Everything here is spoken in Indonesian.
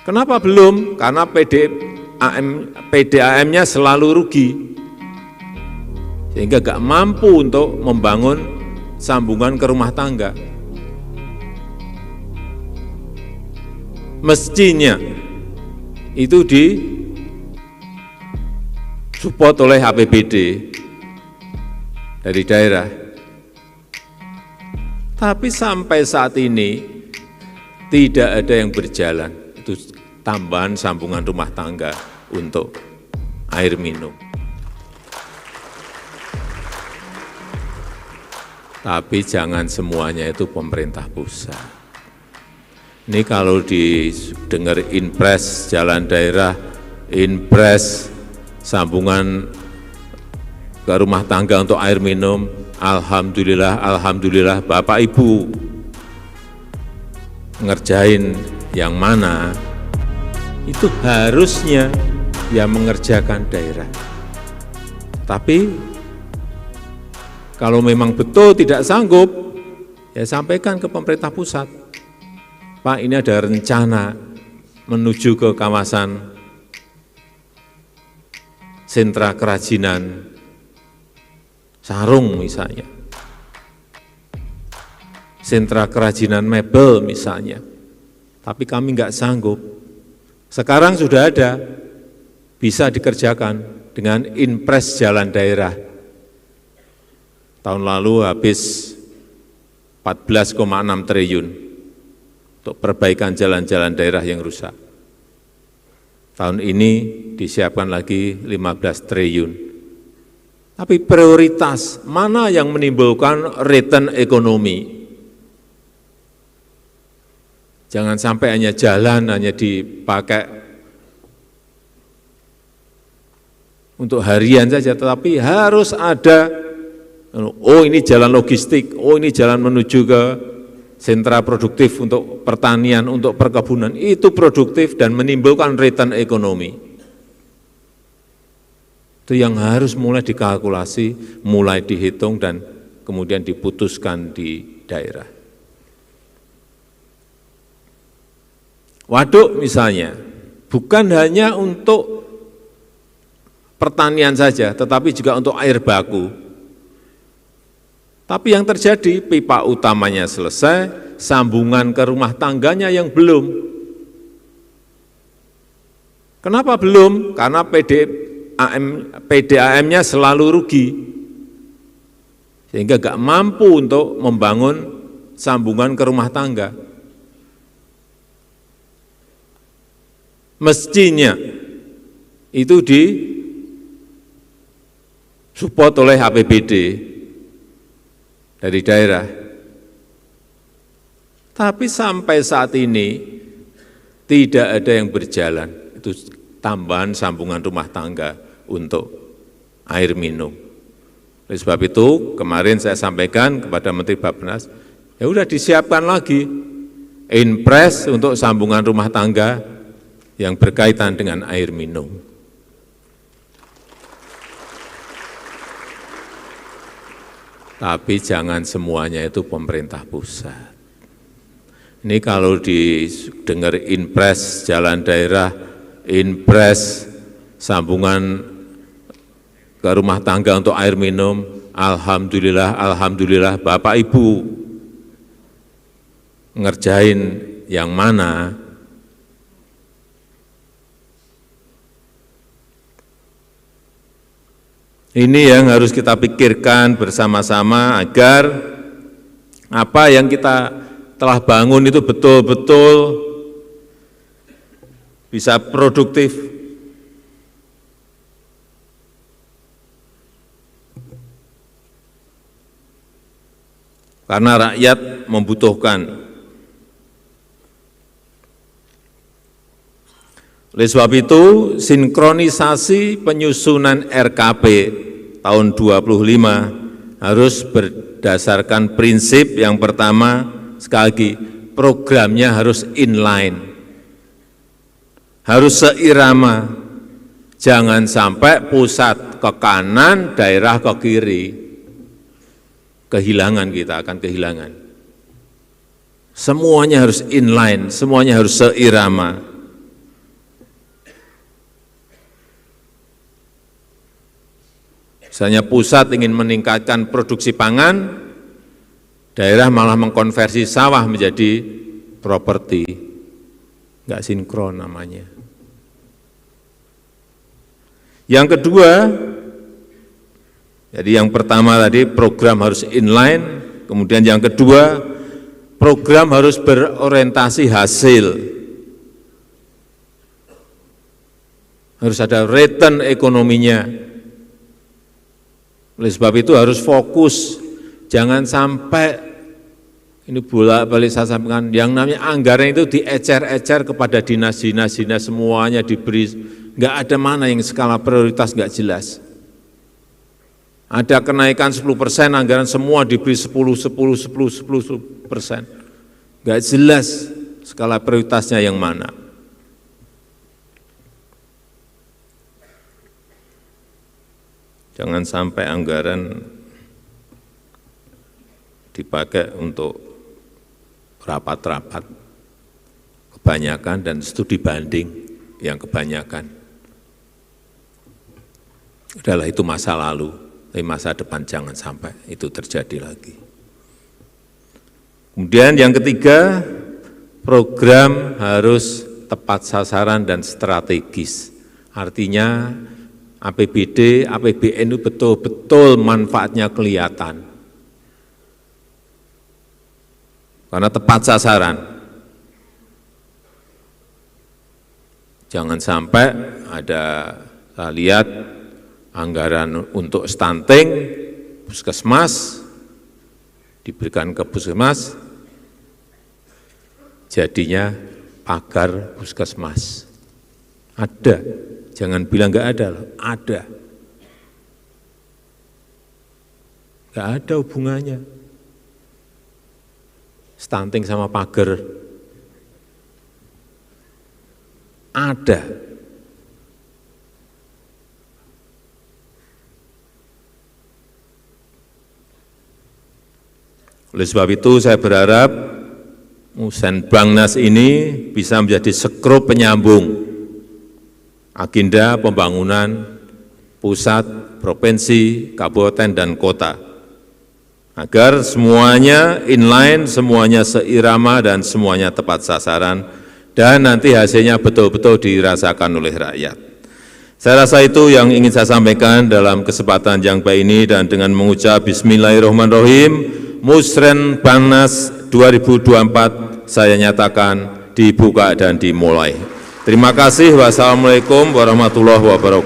Kenapa belum? Karena PDAM-nya selalu rugi, sehingga gak mampu untuk membangun sambungan ke rumah tangga. Mestinya itu disupport oleh APBD dari daerah. Tapi sampai saat ini tidak ada yang berjalan, itu tambahan sambungan rumah tangga untuk air minum. Tapi jangan semuanya itu pemerintah pusat. Ini kalau didengar impres jalan daerah, impres sambungan ke rumah tangga untuk air minum, alhamdulillah, alhamdulillah, Bapak Ibu ngerjain yang mana, itu harusnya yang mengerjakan daerah. Tapi kalau memang betul tidak sanggup, ya sampaikan ke pemerintah pusat. Pak, ini ada rencana menuju ke kawasan sentra kerajinan sarung misalnya, sentra kerajinan mebel misalnya, tapi kami nggak sanggup. Sekarang sudah ada, bisa dikerjakan dengan impres jalan daerah. Tahun lalu habis 14,6 triliun untuk perbaikan jalan-jalan daerah yang rusak. Tahun ini disiapkan lagi 15 triliun. Tapi prioritas mana yang menimbulkan return ekonomi? Jangan sampai hanya jalan, hanya dipakai untuk harian saja, tetapi harus ada, oh ini jalan logistik, oh ini jalan menuju ke sentra produktif untuk pertanian, untuk perkebunan, itu produktif dan menimbulkan return ekonomi. Itu yang harus mulai dikalkulasi, mulai dihitung dan kemudian diputuskan di daerah. Waduk misalnya, bukan hanya untuk pertanian saja, tetapi juga untuk air baku. Tapi yang terjadi, pipa utamanya selesai, sambungan ke rumah tangganya yang belum. Kenapa belum? Karena PDAM-nya selalu rugi, sehingga gak mampu untuk membangun sambungan ke rumah tangga. Mestinya itu disupport oleh APBD dari daerah. Tapi sampai saat ini tidak ada yang berjalan, itu tambahan sambungan rumah tangga untuk air minum. Oleh sebab itu kemarin saya sampaikan kepada Menteri Bappenas, ya udah disiapkan lagi impres untuk sambungan rumah tangga yang berkaitan dengan air minum. Tapi jangan semuanya itu pemerintah pusat. Ini kalau didengar impres jalan daerah, impres sambungan ke rumah tangga untuk air minum, alhamdulillah, alhamdulillah, Bapak Ibu ngerjain yang mana? Ini yang harus kita pikirkan bersama-sama agar apa yang kita telah bangun itu betul-betul bisa produktif. Karena rakyat membutuhkan. Oleh sebab itu, sinkronisasi penyusunan RKP tahun 25 harus berdasarkan prinsip yang pertama, sekali lagi, programnya harus inline, harus seirama, jangan sampai pusat ke kanan, daerah ke kiri, kehilangan kita akan kehilangan. Semuanya harus inline, semuanya harus seirama. Misalnya pusat ingin meningkatkan produksi pangan, daerah malah mengkonversi sawah menjadi properti. Nggak sinkron namanya. Yang kedua, jadi yang pertama tadi program harus inline, kemudian yang kedua program harus berorientasi hasil. Harus ada return ekonominya. Oleh sebab itu harus fokus, jangan sampai, ini bolak-balik saya sampaikan, yang namanya anggaran itu diecer-ecer kepada dinas-dinas semuanya diberi, nggak ada mana yang skala prioritas nggak jelas. Ada kenaikan 10%, anggaran semua diberi 10%. Nggak jelas skala prioritasnya yang mana. Jangan sampai anggaran dipakai untuk rapat-rapat kebanyakan dan studi banding yang kebanyakan. Udahlah, itu masa lalu, tapi masa depan jangan sampai itu terjadi lagi. Kemudian yang ketiga, program harus tepat sasaran dan strategis. Artinya APBD, APBN itu betul-betul manfaatnya kelihatan. Karena tepat sasaran. Jangan sampai ada, saya lihat, anggaran untuk stunting, puskesmas, diberikan ke puskesmas, jadinya pagar puskesmas. Ada. Jangan bilang nggak ada, ada. Nggak ada hubungannya. Stunting sama pagar. Ada. Oleh sebab itu saya berharap Musrenbangnas ini bisa menjadi skrup penyambung agenda pembangunan pusat, provinsi, kabupaten, dan kota, agar semuanya inline, semuanya seirama, dan semuanya tepat sasaran, dan nanti hasilnya betul-betul dirasakan oleh rakyat. Saya rasa itu yang ingin saya sampaikan dalam kesempatan yang baik ini, dan dengan mengucap Bismillahirrahmanirrahim, Musrenbangnas 2024 saya nyatakan dibuka dan dimulai. Terima kasih. Wassalamualaikum warahmatullahi wabarakatuh.